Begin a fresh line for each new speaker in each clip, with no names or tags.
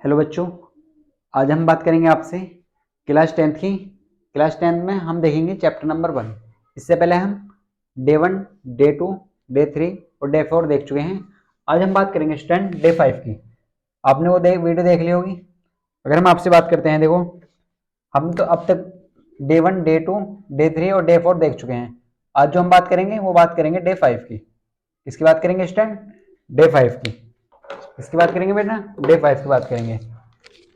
Hello बच्चों, आज हम बात करेंगे आपसे क्लास 10th की। क्लास 10th में हम देखेंगे चैप्टर नंबर 1। इससे पहले हम डे 1, डे 2, डे 3 और डे 4 देख चुके हैं। आज हम बात करेंगे स्टूडेंट डे 5 की। आपने वो वीडियो देख ली होगी। अगर हम आपसे बात करते हैं, देखो हम तो अब तक डे 1, डे 2, डे 3 और डे 4 देख चुके हैं। आज जो हम बात करेंगे वो बात करेंगे डे 5 की। किसकी बात करेंगे स्टूडेंट? डे 5 की। इसकी बात करेंगे बेटा, डे 5 की बात करेंगे।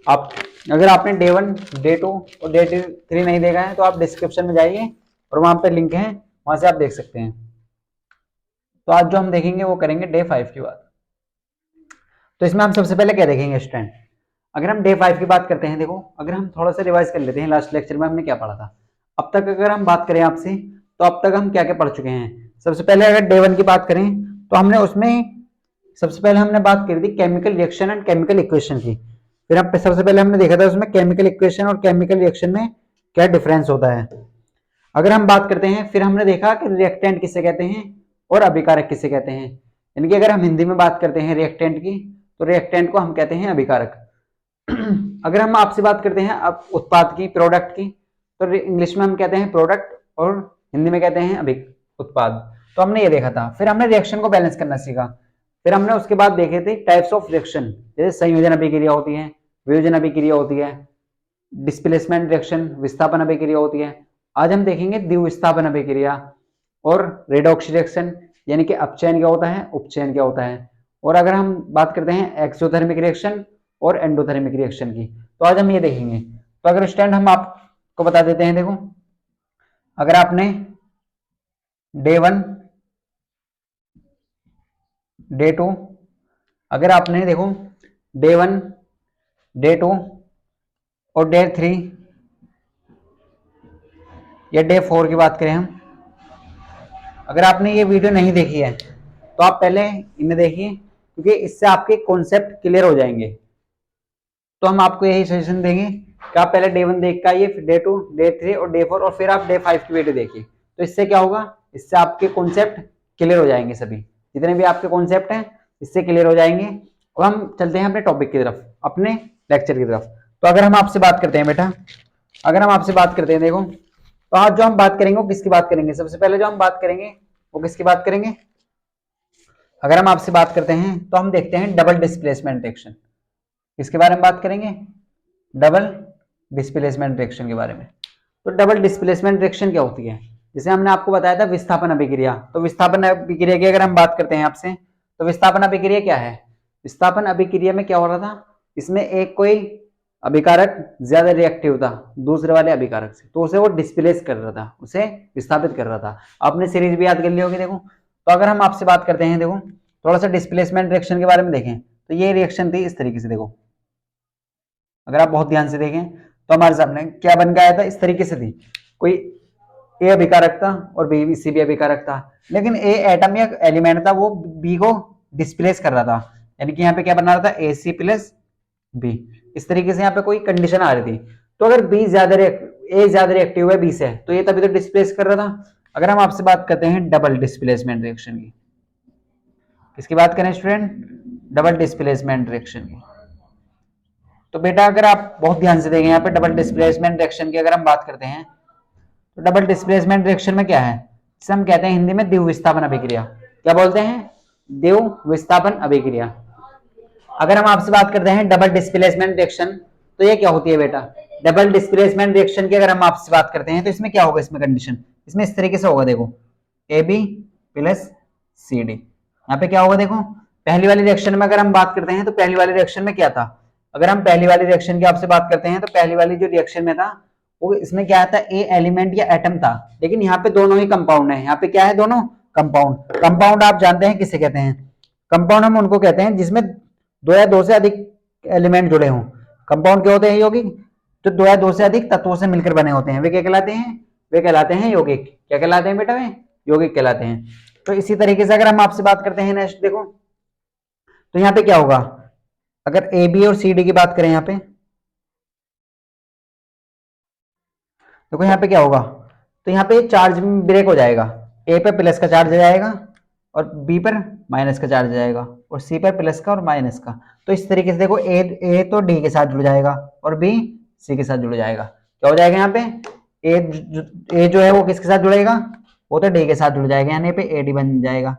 आप अगर आपने डे 1, डे 2 और डे 3 नहीं देखा है तो आप डिस्क्रिप्शन में जाइए और वहां पे लिंक है, वहां से आप देख सकते हैं। तो आज जो हम देखेंगे वो करेंगे डे 5 की बात। तो इसमें हम सबसे पहले क्या देखेंगे स्टूडेंट? अगर हम डे 5 की बात करते हैं, देखो अगर हम थोड़ा सा रिवाइज कर लेते हैं, लास्ट लेक्चर में हमने क्या पढ़ा था। अब तक अगर हम बात करें आपसे तो अब तक हम क्या क्या पढ़ चुके हैं। सबसे पहले अगर डे 1 की बात करें तो हमने उसमें सबसे पहले हमने बात करी थी chemical reaction and chemical equation की। फिर हम सबसे पहले हमने देखा था उसमें केमिकल इक्वेशन और केमिकल रिएक्शन में क्या डिफरेंस होता है। अगर हम बात करते हैं, फिर हमने देखा कि रिएक्टेंट किसे कहते हैं और अभिकारक किसे कहते हैं। यानी कि अगर हम हिंदी में बात करते हैं रिएक्टेंट की, तो रिएक्टेंट को हम कहते हैं अभिकारक। अगर हम आपसे बात करते हैं अब उत्पाद की, प्रोडक्ट की, तो इंग्लिश में हम कहते हैं प्रोडक्ट और हिंदी में कहते हैं उत्पाद। तो हमने ये देखा था। फिर हमने रिएक्शन को बैलेंस करना सीखा। फिर हमने उसके बाद देखे थे टाइप्स ऑफ रिएक्शन, जैसे संयोजन अभिक्रिया होती है, वियोजन अभिक्रिया होती है, डिस्प्लेसमेंट रिएक्शन विस्थापन अभिक्रिया होती है। आज हम देखेंगे द्विविस्थापन अभिक्रिया और रेडॉक्स रिएक्शन, यानी कि अपचयन क्या होता है, उपचयन क्या होता है। और अगर हम बात करते हैं एक्सोथर्मिक रिएक्शन और एंडोथर्मिक रिएक्शन की, तो आज हम ये देखेंगे। तो अगर स्टैंड हम आपको बता देते हैं, देखो अगर आपने डे 1, डे 2, अगर आपने देखो डे 1, डे 2 और डे 3 या डे 4 की बात करें हम, अगर आपने ये वीडियो नहीं देखी है तो आप पहले इन्हें देखिए, क्योंकि इससे आपके कॉन्सेप्ट क्लियर हो जाएंगे। तो हम आपको यही सजेशन देंगे कि आप पहले डे 1 देख के आइए, फिर डे 2, डे 3 और डे 4 और फिर आप डे 5 की वीडियो देखिए। तो इससे क्या होगा, इससे आपके कॉन्सेप्ट क्लियर हो जाएंगे। सभी जितने भी आपके कॉन्सेप्ट हैं इससे क्लियर हो जाएंगे। और हम चलते हैं अपने टॉपिक की तरफ, अपने लेक्चर की तरफ। तो अगर हम आपसे बात करते हैं बेटा, अगर हम आपसे बात करते हैं, देखो तो आज जो हम बात करेंगे वो किसकी बात करेंगे? सबसे पहले जो हम बात करेंगे वो किसकी बात करेंगे? अगर हम आपसे बात करते हैं तो हम देखते हैं डबल डिस्प्लेसमेंट रिएक्शन। किसके बारे में बात करेंगे? डबल डिस्प्लेसमेंट रिएक्शन के बारे में। तो डबल डिस्प्लेसमेंट रिएक्शन क्या होती है? जैसे हमने आपको बताया था विस्थापन अभिक्रिया। तो विस्थापन अभिक्रिया की अगर हम बात करते हैं आपसे, तो विस्थापन अभिक्रिया क्या है? विस्थापन अभिक्रिया में क्या हो रहा था, इसमें एक कोई अभिकारक ज्यादा रिएक्टिव था दूसरे वाले अभिकारक से, तो उसे वो डिस्प्लेस कर रहा था, उसे विस्थापित कर रहा था। आपने सीरीज भी याद कर ली होगी। देखो तो अगर हम आपसे बात करते हैं, देखो थोड़ा सा डिस्प्लेसमेंट रिएक्शन के बारे में देखें, तो ये रिएक्शन थी इस तरीके से। देखो अगर आप बहुत ध्यान से देखें तो हमारे सामने क्या बन के आया था, इस तरीके से थी। कोई ए अभिकारक था और बी सी भी अभिकारक था, लेकिन ए एटम या एलिमेंट था, वो बी को डिस्प्लेस कर रहा था। यानी कि यहाँ पे क्या बना रहा था, ए सी प्लस बी। इस तरीके से यहाँ पे कोई कंडीशन आ रही थी। तो अगर बी ज्यादा ए ज्यादा रिएक्टिव है बी से, तो ये तभी तो डिस्प्लेस कर रहा था। अगर हम आपसे बात करते हैं डबल डिस्प्लेसमेंट रिएक्शन की, किसकी बात करें स्टूडेंट? डबल डिस्प्लेसमेंट रिएक्शन की। तो बेटा अगर आप बहुत ध्यान से देखें, यहाँ पे डबल डिस्प्लेसमेंट रिएक्शन की अगर हम बात करते हैं, तो डबल डिस्प्लेसमेंट रिएक्शन में क्या है, जिसे हम कहते हैं हिंदी में द्विव विस्थापन अभिक्रिया। क्या बोलते हैं? द्विव विस्थापन अभिक्रिया। अगर हम आपसे बात करते हैं डबल डिस्प्लेसमेंट रिएक्शन, तो ये क्या होती है बेटा? डबल डिस्प्लेसमेंट रिएक्शन की अगर हम आपसे बात करते हैं तो इसमें क्या होगा, इसमें कंडीशन इसमें इस तरीके से होगा। देखो A B plus C D. यहाँ पे क्या होगा, देखो पहली वाली रिएक्शन में अगर हम बात करते हैं तो पहली वाली रिएक्शन में क्या था, अगर हम पहली वाली रिएक्शन की आपसे बात करते हैं तो पहली वाली जो रिएक्शन में था वो इसमें क्या था, ए एलिमेंट या एटम था, लेकिन यहाँ पे दोनों ही कंपाउंड है। यहाँ पे क्या है, दोनों कंपाउंड। कंपाउंड आप जानते हैं किसे कहते हैं? कंपाउंड हम उनको कहते हैं जिसमें दो या दो से अधिक एलिमेंट जुड़े हों। कंपाउंड क्या होते हैं? यौगिक। जो दो या दो से अधिक तत्वों से मिलकर बने होते हैं वे क्या कहलाते हैं? वे कहलाते हैं यौगिक। क्या कहलाते हैं बेटा? वे यौगिक कहलाते हैं। तो इसी तरीके से अगर हम आपसे बात करते हैं नेक्स्ट, देखो तो यहाँ पे क्या होगा, अगर ए बी और सी डी की बात करें, यहाँ पे देखो यहाँ पे क्या होगा, तो यहाँ पे चार्ज ब्रेक हो जाएगा। ए पे प्लस का चार्ज आ जाएगा और बी पर माइनस का चार्ज जाएगा, और सी पर प्लस का और माइनस का। तो इस तरीके से देखो ए तो डी के साथ जुड़ जाएगा और बी सी के साथ जुड़ जाएगा। क्या हो जाएगा यहाँ पे, ए जो है वो किसके साथ जुड़ेगा, वो तो डी के साथ जुड़ जाएगा, यानी पे ए डी बन जाएगा।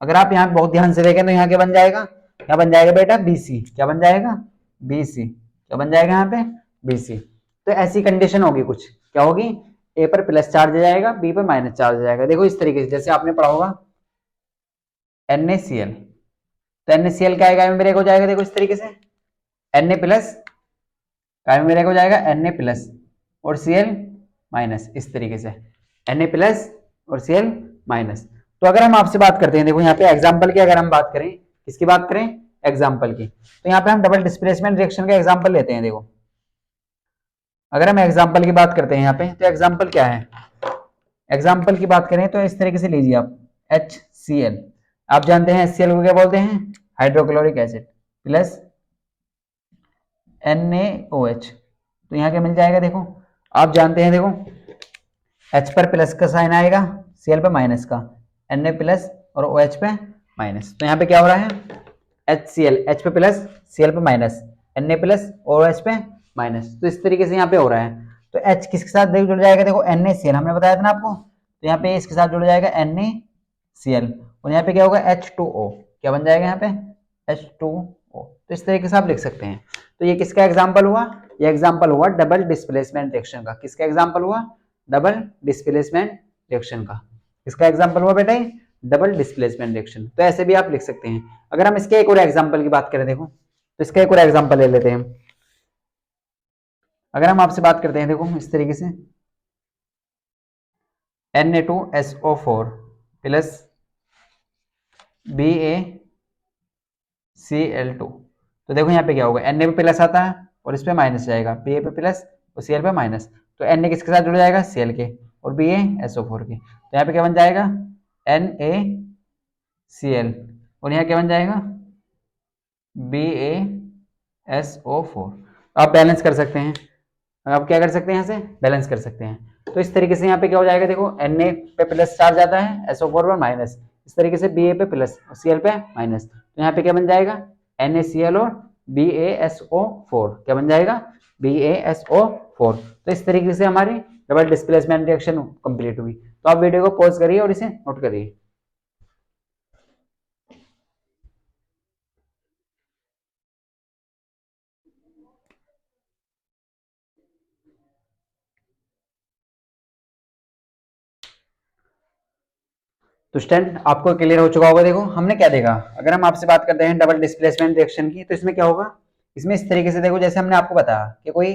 अगर आप यहाँ बहुत ध्यान से देखें तो यहाँ क्या बन जाएगा, क्या बन जाएगा बेटा, बी सी। क्या बन जाएगा, बी सी। क्या बन जाएगा यहाँ पे, बी सी। तो ऐसी कंडीशन होगी कुछ, क्या होगी, ए पर प्लस चार्ज जाएगा, बी पर माइनस चार्ज जाएगा। देखो इस तरीके से जैसे आपने पढ़ा होगा NaCl, तो NaCl क्या आएगा में ब्रेक हो जाएगा, देखो इस तरीके से Na प्लस काय में ब्रेक हो जाएगा Na प्लस और Cl माइनस, इस तरीके से Na प्लस और Cl माइनस। तो अगर हम आपसे बात करते हैं, देखो यहाँ पे एग्जाम्पल की अगर हम बात करें, किसकी बात करें, एग्जाम्पल की, तो यहाँ पे हम डबल डिस्प्लेसमेंट रिएक्शन का एग्जाम्पल लेते हैं। देखो अगर हम एग्जाम्पल की बात करते हैं यहाँ पे, तो एग्जाम्पल क्या है, एग्जाम्पल की बात करें तो इस तरीके से लीजिए आप HCl, आप जानते हैं HCl को क्या बोलते हैं, हाइड्रोक्लोरिक एसिड प्लस NaOH। तो यहाँ क्या मिल जाएगा, देखो आप जानते हैं, देखो H पर प्लस का साइन आएगा, Cl पे माइनस का, Na प्लस और OH पे माइनस। तो यहाँ पे क्या हो रहा है, HCl H पे प्लस Cl पे माइनस, Na प्लस और OH पे माइनस। तो इस तरीके से यहाँ पे हो रहा है। तो H किसके साथ जुड़ जाएगा, देखो NaCl हमने बताया था ना आपको, तो यहाँ पे इसके साथ जुड़ जाएगा NaCl, और यहाँ पे क्या होगा H2O। क्या बन जाएगा यहाँ पे, H2O। तो इस तरीके से आप लिख सकते हैं। तो ये किसका एग्जाम्पल हुआ, ये एग्जाम्पल हुआ डबल डिस्प्लेसमेंट रिएक्शन का। किसका एग्जाम्पल हुआ, डबल डिस्प्लेसमेंट रिएक्शन का। किसका एग्जाम्पल हुआ बेटा, डबल डिस्प्लेसमेंट रिएक्शन। तो ऐसे भी आप लिख सकते हैं। अगर हम इसके एक और एग्जाम्पल की बात करें, देखो तो इसका एक और एग्जाम्पल ले लेते हैं। अगर हम आपसे बात करते हैं, देखो इस तरीके से Na2SO4 प्लस BaCl2। तो देखो यहाँ पे क्या होगा, Na पे प्लस आता है और इस पे माइनस जाएगा, Ba पे प्लस और Cl पे माइनस। तो Na किसके साथ जुड़ जाएगा, Cl के, और BaSO4 के। तो यहाँ पे क्या बन जाएगा, NaCl, और यहाँ क्या बन जाएगा, BaSO4। आप बैलेंस कर सकते हैं, आप क्या कर सकते हैं, यहाँ से बैलेंस कर सकते हैं। तो इस तरीके से यहाँ पे क्या हो जाएगा, देखो Na पे प्लस चार्ज आता है, SO4 पर माइनस, इस तरीके से Ba पे प्लस और Cl पे माइनस। तो यहाँ पे क्या बन जाएगा, NaCl और BaSO4। क्या बन जाएगा, BaSO4। तो इस तरीके से हमारी डबल डिस्प्लेसमेंट रिएक्शन कंप्लीट हुई। तो आप वीडियो को पॉज करिए और इसे नोट करिए। तो स्टूडेंट आपको क्लियर हो चुका होगा। देखो हमने क्या देखा, अगर हम आपसे बात करते हैं डबल डिस्प्लेसमेंट रिएक्शन की, तो इसमें क्या होगा, इसमें इस तरीके से देखो, जैसे हमने आपको बताया कि कोई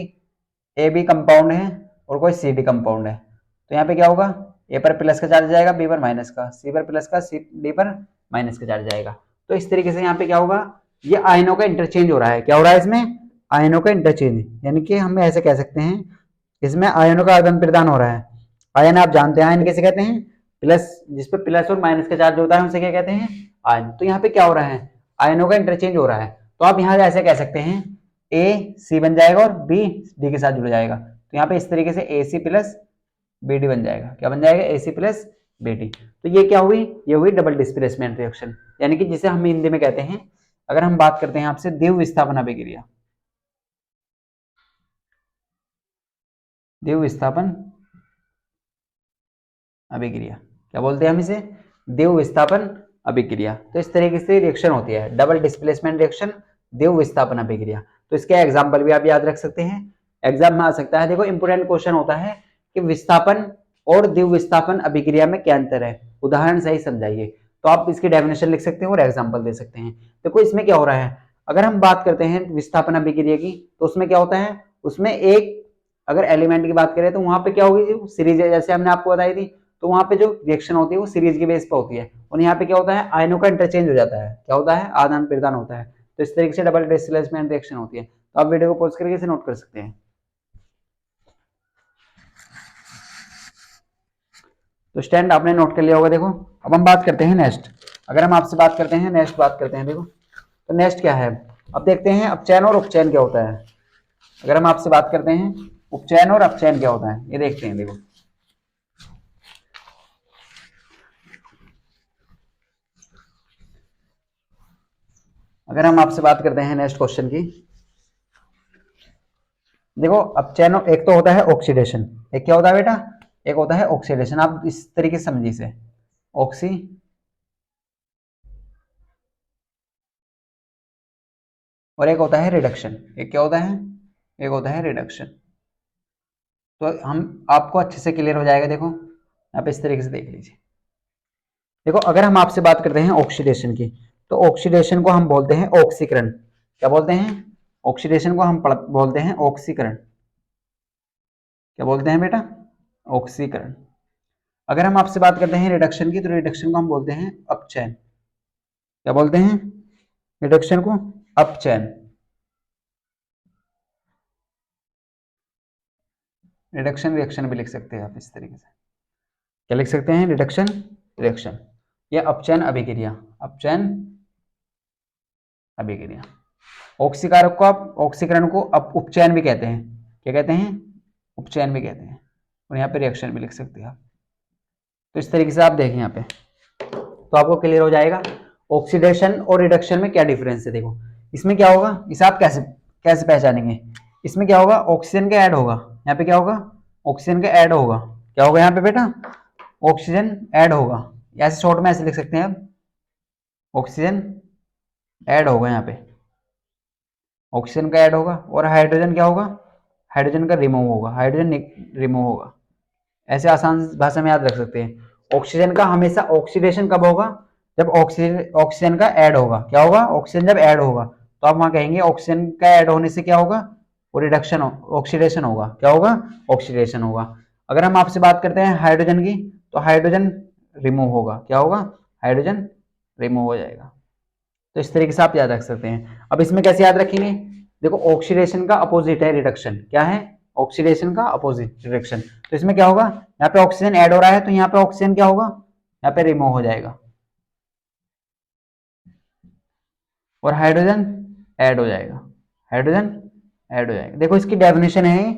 ए बी कंपाउंड है और कोई सी डी कंपाउंड है। तो यहाँ पे क्या होगा, ए पर प्लस का चार्ज जाएगा, बी पर माइनस का, सी पर प्लस का, सी डी पर माइनस का चार्ज जाएगा। तो इस तरीके से यहाँ पे क्या होगा, ये आयनों का इंटरचेंज हो रहा है। क्या हो रहा है इसमें, आयनों का इंटरचेंज, यानी कि हम ऐसे कह सकते हैं इसमें आयनों का आदान प्रदान हो रहा है। आयन आप जानते हैं आयन किसे कहते हैं, प्लस, जिसपे प्लस और माइनस का चार्ज होता है उसे क्या कहते हैं, आयन। तो यहाँ पे क्या हो रहा है, आयनों का इंटरचेंज हो रहा है। तो आप यहाँ ऐसे कह सकते हैं ए सी बन जाएगा और बी डी के साथ जुड़ जाएगा। तो यहाँ पे इस तरीके से ए सी प्लस बी डी बन जाएगा। क्या बन जाएगा, ए सी प्लस बी डी। तो ये क्या हुई, ये हुई डबल डिस्प्लेसमेंट रिएक्शन, यानी कि जिसे हम हिंदी में कहते हैं, अगर हम बात करते हैं आपसे द्विव विस्थापन अभिक्रिया, द्विव विस्थापन अभिक्रिया, क्या बोलते हैं हम इसे, द्विव विस्थापन अभिक्रिया। तो इस तरीके से रिएक्शन होती है डबल डिस्प्लेसमेंट रिएक्शन, द्विव विस्थापन अभिक्रिया। तो इसके एग्जांपल भी आप याद रख सकते हैं, एग्जाम में आ सकता है। देखो इंपोर्टेंट क्वेश्चन होता है कि विस्थापन और द्विव विस्थापन अभिक्रिया में क्या अंतर है, उदाहरण सही समझाइए। तो आप इसकी डेफिनेशन लिख सकते हैं और एग्जाम्पल दे सकते हैं। देखो इसमें क्या हो रहा है, अगर हम बात करते हैं विस्थापन अभिक्रिया की, तो उसमें क्या होता है, उसमें एक अगर एलिमेंट की बात करें तो वहां पे क्या होगी, सीरीज जैसे हमने आपको बताई थी, तो वहां पे जो रिएक्शन होती है वो सीरीज के बेस पे होती है। और यहाँ पे क्या होता है, आयनों का इंटरचेंज हो जाता है, क्या होता है, आदान प्रदान होता है। तो इस तरीके से डबल डिस्प्लेसमेंट रिएक्शन होती है। तो आप वीडियो को पॉज करके इसे नोट कर सकते हैं। तो स्टैंड आपने नोट कर लिया होगा। देखो अब हम बात करते हैं नेक्स्ट, अगर हम आपसे बात करते हैं नेक्स्ट बात करते हैं, देखो तो नेक्स्ट क्या है, अब देखते हैं अपचयन और उपचयन क्या होता है। अगर हम आपसे बात करते हैं उपचयन और अपचयन क्या होता है, ये देखते हैं। देखो अगर हम आपसे बात करते हैं नेक्स्ट क्वेश्चन की, देखो अब चैनो एक तो होता है ऑक्सीडेशन, एक क्या होता है बेटा, एक होता है ऑक्सीडेशन। आप इस तरीके से समझिए इसे, ऑक्सी और एक होता है रिडक्शन। एक क्या होता है, एक होता है रिडक्शन। तो हम आपको अच्छे से क्लियर हो जाएगा। देखो आप इस तरीके से देख लीजिए। देखो अगर हम आपसे बात करते हैं ऑक्सीडेशन की, तो ऑक्सीडेशन को हम बोलते हैं ऑक्सीकरण। क्या बोलते हैं, ऑक्सीडेशन को हम बोलते हैं ऑक्सीकरण। क्या बोलते हैं बेटा, ऑक्सीकरण। अगर हम आपसे बात करते हैं रिडक्शन की, तो रिडक्शन को हम बोलते हैं अपचयन। क्या बोलते हैं, रिडक्शन को अपचयन। रिडक्शन रिएक्शन भी लिख सकते हैं आप इस तरीके से। क्या लिख सकते हैं, रिडक्शन रिएक्शन या अपचयन अभिक्रिया। अपचयन अभिक्रिया। ऑक्सीकारक को आप, ऑक्सीकरण को अब उपचयन भी कहते हैं। क्या कहते हैं, उपचयन भी कहते हैं। और यहाँ पे रिएक्शन भी लिख सकते हैं आप। तो इस तरीके से आप देखें यहाँ पे, तो आपको क्लियर हो जाएगा ऑक्सीडेशन और रिडक्शन में क्या डिफरेंस है। देखो इसमें क्या होगा, इसे आप कैसे कैसे पहचानेंगे। इसमें क्या होगा, ऑक्सीजन का ऐड होगा। यहाँ पे क्या होगा, ऑक्सीजन का ऐड होगा। क्या होगा यहाँ पे बेटा, ऑक्सीजन ऐड होगा। ऐसे शॉर्ट में ऐसे लिख सकते हैं आप, ऑक्सीजन ऐड होगा। यहाँ पे ऑक्सीजन का ऐड होगा और हाइड्रोजन क्या होगा, हाइड्रोजन का रिमूव होगा। हाइड्रोजन रिमूव होगा। ऐसे आसान भाषा में याद रख सकते हैं। ऑक्सीजन का हमेशा ऑक्सीडेशन कब होगा, जब ऑक्सीजन का ऐड होगा। क्या होगा, ऑक्सीजन जब ऐड होगा, तो आप वहां कहेंगे ऑक्सीजन का ऐड होने से क्या होगा, वो रिडक्शन ऑक्सीडेशन होगा। क्या होगा, ऑक्सीडेशन होगा। अगर हम आपसे बात करते हैं हाइड्रोजन की, तो हाइड्रोजन रिमूव होगा। क्या होगा, हाइड्रोजन रिमूव हो जाएगा। तो इस तरीके से आप याद रख सकते हैं। अब इसमें कैसे याद रखेंगे, देखो ऑक्सीडेशन का अपोजिट है रिडक्शन। क्या है, ऑक्सीडेशन का अपोजिट रिडक्शन। तो इसमें क्या होगा, यहाँ पे ऑक्सीजन ऐड हो रहा है, तो यहाँ पे ऑक्सीजन क्या होगा, यहाँ पे रिमूव हो जाएगा और हाइड्रोजन ऐड हो जाएगा। हाइड्रोजन ऐड हो जाएगा। देखो इसकी डेफिनेशन है,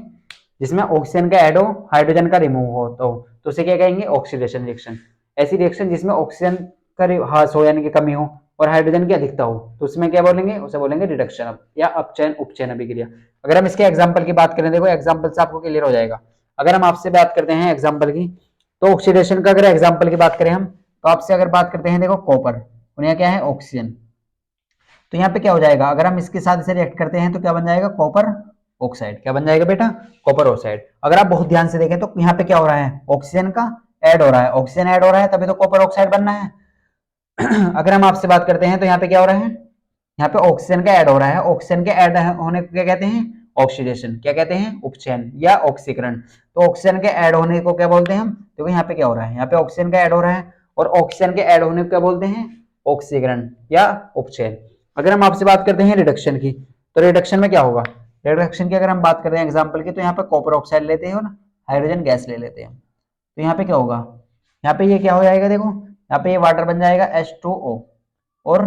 जिसमें ऑक्सीजन का ऐड हो, हाइड्रोजन का रिमूव हो, तो उसे क्या कहेंगे, ऑक्सीडेशन रिएक्शन। ऐसी रिएक्शन जिसमें ऑक्सीजन का ह्रास हो यानी कि कमी हो और हाइड्रोजन की अधिकता हो, तो उसमें क्या बोलेंगे, उसे बोलेंगे रिडक्शन या अपचयन उपचयन अभिक्रिया। अगर हम इसके एग्जांपल की बात करें, देखो एग्जांपल से आपको क्लियर हो जाएगा। अगर हम आपसे बात करते हैं एग्जांपल की, तो ऑक्सीडेशन का अगर एग्जांपल की बात करें हम, तो आपसे अगर बात करते हैं देखो कॉपर, और यहाँ क्या है ऑक्सीजन, तो यहाँ पे क्या हो जाएगा, अगर हम इसके साथ इसे रिएक्ट करते हैं तो क्या बन जाएगा, कॉपर ऑक्साइड। क्या बन जाएगा बेटा, कॉपर ऑक्साइड। अगर आप बहुत ध्यान से देखें तो यहाँ पे क्या हो रहा है, ऑक्सीजन का ऐड हो रहा है। ऑक्सीजन ऐड हो रहा है तभी तो कॉपर ऑक्साइड बनना है। अगर हम आपसे बात करते हैं तो यहाँ पे क्या हो रहा है, यहाँ पे ऑक्सीजन का ऐड हो रहा है। ऑक्सीजन के ऐड होने को क्या कहते हैं, ऑक्सीडेशन। क्या कहते हैं, उपचयन या ऑक्सीकरण। तो ऑक्सीजन के ऐड होने को क्या बोलते हैं हम, देखो यहाँ पे क्या हो रहा है, यहाँ पे ऑक्सीजन का ऐड हो रहा है और ऑक्सीजन के ऐड होने को क्या बोलते हैं, ऑक्सीकरण या उपचयन। अगर हम आपसे बात करते हैं रिडक्शन की, तो रिडक्शन में क्या होगा, रिडक्शन की अगर हम बात करते हैं एग्जाम्पल की, तो यहाँ पे कॉपर ऑक्साइड लेते हैं ना, हाइड्रोजन गैस ले लेते हैं। तो यहाँ पे क्या होगा, यहाँ पे ये क्या हो जाएगा, देखो यहाँ पे ये वाटर बन जाएगा H2O और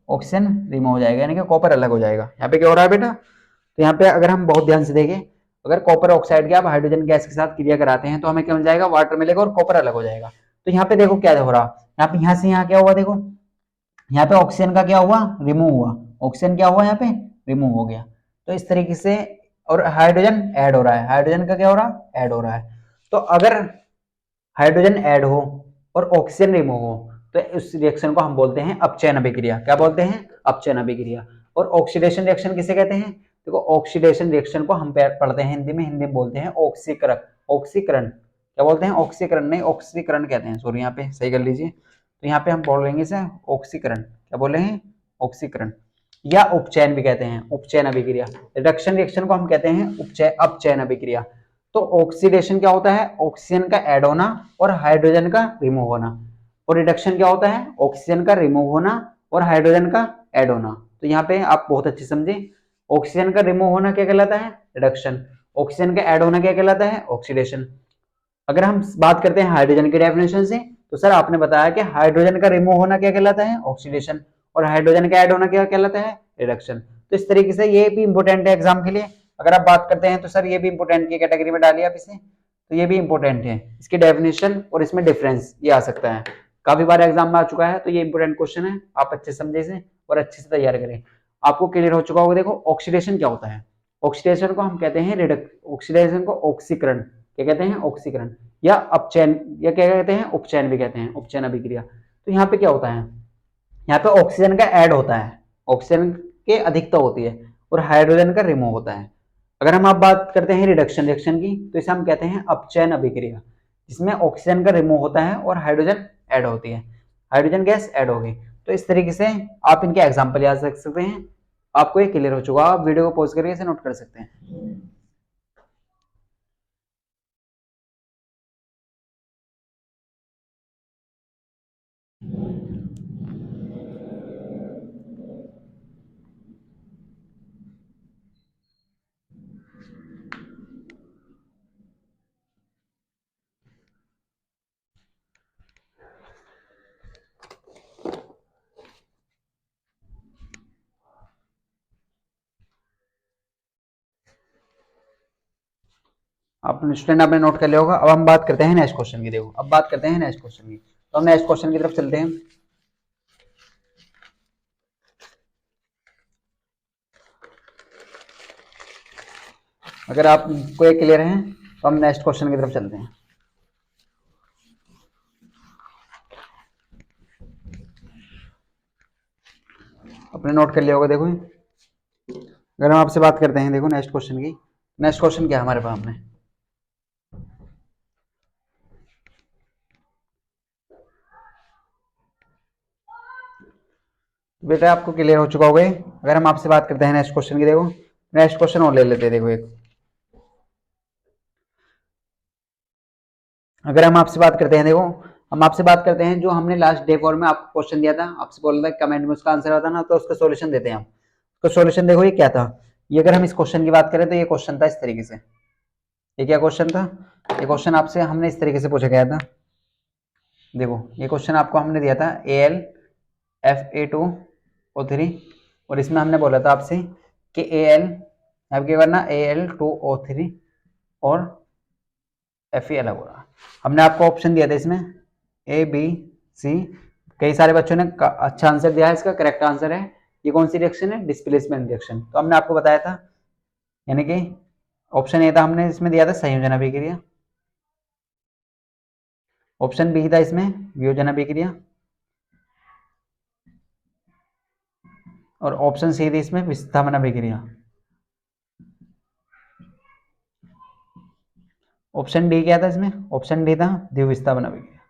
ऑक्सीजन रिमूव हो जाएगा, यानी कि कॉपर अलग हो जाएगा। यहाँ पे क्या हो रहा है बेटा, तो यहाँ पे अगर हम बहुत ध्यान से देखें, अगर कॉपर ऑक्साइड के आप हाइड्रोजन गैस के साथ क्रिया कराते हैं तो हमें क्या मिल जाएगा, वाटर मिलेगा और कॉपर अलग हो जाएगा। तो यहाँ पे देखो क्या हो रहा, यहाँ पे यहाँ से यहाँ क्या हुआ, देखो यहाँ पे ऑक्सीजन का क्या हुआ, रिमूव हुआ। ऑक्सीजन क्या हुआ, यहाँ पे रिमूव हो गया। तो इस तरीके से, और हाइड्रोजन ऐड हो रहा है। हाइड्रोजन का क्या हो रहा है, ऐड हो रहा है। तो अगर हाइड्रोजन ऐड हो और ऑक्सीजन रिमूव हो, तो उस रिएक्शन को हम बोलते हैं अपचयन अभिक्रिया। क्या बोलते हैं, अपचयन अभिक्रिया। और ऑक्सीडेशन रिएक्शन किसे कहते हैं, देखो ऑक्सीडेशन रिएक्शन को हम पढ़ते हैं हिंदी में, हिंदी में बोलते हैं ऑक्सीकरण। ऑक्सीकरण क्या बोलते हैं, ऑक्सीकरण नहीं ऑक्सीकरण कहते हैं, सॉरी यहाँ पे सही कर लीजिए। तो यहाँ पे हम बोलेंगे इसे ऑक्सीकरण। क्या बोल रहे हैं, ऑक्सीकरण या उपचयन भी कहते हैं, उपचयन अभिक्रिया। रिडक्शन रिएक्शन को हम कहते हैं अपचयन अभिक्रिया। तो ऑक्सीडेशन क्या होता है, ऑक्सीजन का ऐड होना और हाइड्रोजन का रिमूव होना। और रिडक्शन क्या होता है, ऑक्सीजन का रिमूव होना और हाइड्रोजन का ऐड होना। तो यहाँ पे आप बहुत अच्छे समझे, ऑक्सीजन का रिमूव होना क्या कहलाता है, रिडक्शन। ऑक्सीजन का ऐड होना क्या कहलाता है, ऑक्सीडेशन। अगर हम बात करते हैं हाइड्रोजन के डेफिनेशन से, तो सर आपने बताया कि हाइड्रोजन का रिमूव होना क्या कहलाता है, ऑक्सीडेशन, और हाइड्रोजन का ऐड होना क्या कहलाता है, रिडक्शन। तो इस तरीके से ये भी इंपॉर्टेंट है एग्जाम के लिए। अगर आप बात करते हैं तो सर ये भी इंपॉर्टेंट की कैटेगरी में डालिए आप इसे, तो ये भी इंपॉर्टेंट है, इसकी डेफिनेशन और इसमें डिफरेंस ये आ सकता है। काफी बार एग्जाम में आ चुका है, तो ये इंपॉर्टेंट क्वेश्चन है, आप अच्छे समझे इसे और अच्छे से तैयार करें। आपको क्लियर हो चुका होगा। देखो ऑक्सीडेशन क्या होता है, ऑक्सीडेशन को हम कहते हैं ऑक्सीडेशन को ऑक्सीकरण क्या कहते हैं, ऑक्सीकरण या अपचयन या क्या कहते हैं, उपचयन भी कहते हैं, उपचयन अभिक्रिया। तो यहाँ पे क्या होता है, यहाँ पे ऑक्सीजन का ऐड होता है, ऑक्सीजन के अधिकता होती है और हाइड्रोजन का रिमूव होता है। अगर हम आप बात करते हैं रिडक्शन रिएक्शन की, तो इसे हम कहते हैं अपचयन अभिक्रिया, जिसमें ऑक्सीजन का रिमूव होता है और हाइड्रोजन ऐड होती है, हाइड्रोजन गैस ऐड होगी। तो इस तरीके से आप इनके एग्जाम्पल याद रख सकते हैं। आपको ये क्लियर हो चुका, आप वीडियो को पॉज करके इसे नोट कर सकते हैं। आप स्टूडेंट आपने नोट कर लिया होगा। अब हम बात करते हैं नेक्स्ट क्वेश्चन की। देखो अब बात करते हैं नेक्स्ट क्वेश्चन की, तो हम नेक्स्ट क्वेश्चन की तरफ चलते हैं। अगर आपको ये क्लियर है तो हम नेक्स्ट क्वेश्चन की तरफ चलते हैं। अपने नोट कर लिया होगा। देखो अगर हम आपसे बात करते हैं, देखो नेक्स्ट क्वेश्चन की, नेक्स्ट क्वेश्चन क्या है हमारे पास में, बेटा आपको क्लियर हो चुका होगा। अगर हम आपसे बात करते हैं नेक्स्ट क्वेश्चन की, देखो नेक्स्ट क्वेश्चन और ले लेते हैं। देखो एक, अगर हम आपसे बात करते हैं, देखो हम आपसे बात करते हैं, जो हमने लास्ट डे 4 में आपको क्वेश्चन दिया था, आपसे बोला था कमेंट में उसका आंसर आता ना, तो उसका सॉल्यूशन देते हैं हम। तो सॉल्यूशन देखो ये क्या था, ये अगर हम इस क्वेश्चन की बात करें तो ये क्वेश्चन था इस तरीके से। ये क्या क्वेश्चन था, ये क्वेश्चन आपसे हमने इस तरीके से पूछा गया था। देखो ये क्वेश्चन आपको हमने दिया था AlFa2O3, और इसमें हमने बोला था आपसे कि अब क्या करना, Al2O3 और Fe अलग हो रहा। हमने आपको ऑप्शन दिया था इसमें A B C, कई सारे बच्चों ने अच्छा आंसर दिया है, इसका करेक्ट आंसर है ये कौन सी रिएक्शन है, डिस्प्लेसमेंट रिएक्शन। तो हमने आपको बताया था, यानी कि ऑप्शन ए था हमने इसमें दिया था संयोजन अभिक्रिया, ऑप्शन बी था इसमें वियोजन अभिक्रिया, और ऑप्शन सी थी इसमें विस्थापन अभिक्रिया। ऑप्शन डी क्या था इसमें, ऑप्शन डी था द्विविस्थापन अभिक्रिया।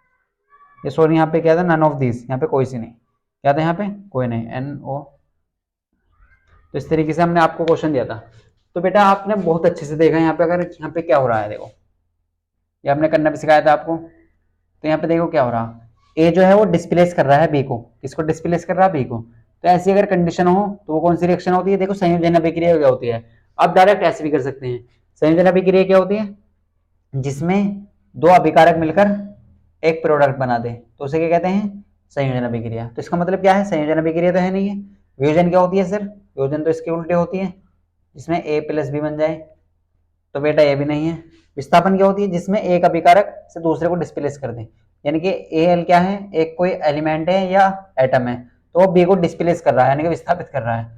ये सॉरी यहाँ पे क्या था, नन ऑफ दिस, यहाँ पे कोई सी नहीं, क्या था यहाँ पे, कोई नहीं, NO। तो इस तरीके से हमने आपको क्वेश्चन दिया था। तो बेटा आपने बहुत अच्छे से देखा यहाँ पे, अगर यहाँ पे क्या हो रहा है, देखो ये हमने करना भी सिखाया था आपको। तो यहाँ पे देखो क्या हो रहा, ए जो है वो डिस्प्लेस कर रहा है बी को, किसको डिस्प्लेस कर रहा है, बी को। तो ऐसी अगर कंडीशन हो तो वो कौन सी रिएक्शन होती है, देखो संयोजन अभिक्रिया क्या होती है। आप डायरेक्ट ऐसे भी कर सकते हैं, संयोजन अभिक्रिया क्या होती है, जिसमें दो अभिकारक मिलकर एक प्रोडक्ट बना दे, तो उसे क्या कहते हैं, संयोजन अभिक्रिया। तो इसका मतलब क्या है, संयोजन अभिक्रिया तो है नहीं है। वियोजन क्या होती है सर, वियोजन तो इसके उल्टे होती है, जिसमें A+B बन जाए, तो बेटा ये भी नहीं है। विस्थापन क्या होती है, जिसमें एक अभिकारक से दूसरे को डिस्प्लेस कर दे, यानी कि Al क्या है, एक कोई एलिमेंट है या एटम है, तो वो बी को डिस्प्लेस कर रहा है, यानी कि विस्थापित कर रहा है।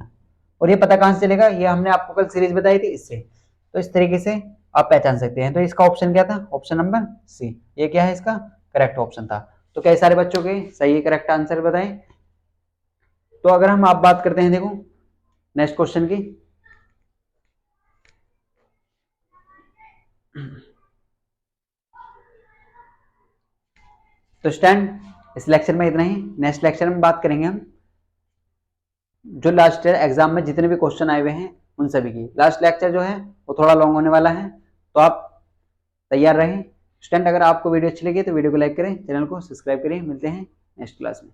और ये पता कहां से चलेगा, ये हमने आपको कल सीरीज बताई थी इससे। तो इस तरीके से आप पहचान सकते हैं। तो इसका ऑप्शन क्या था, ऑप्शन नंबर सी, ये क्या है इसका करेक्ट ऑप्शन था। तो कई सारे बच्चों के सही करेक्ट आंसर बताएं। तो अगर हम आप बात करते हैं, देखो नेक्स्ट क्वेश्चन की, तो स्टैंड इस लेक्चर में इतना ही। नेक्स्ट लेक्चर में बात करेंगे हम जो लास्ट एग्जाम में जितने भी क्वेश्चन आए हुए हैं उन सभी की। लास्ट लेक्चर जो है वो थोड़ा लॉन्ग होने वाला है, तो आप तैयार रहें। स्टूडेंट अगर आपको वीडियो अच्छी लगी तो वीडियो को लाइक करें, चैनल को सब्सक्राइब करें। मिलते हैं नेक्स्ट क्लास में।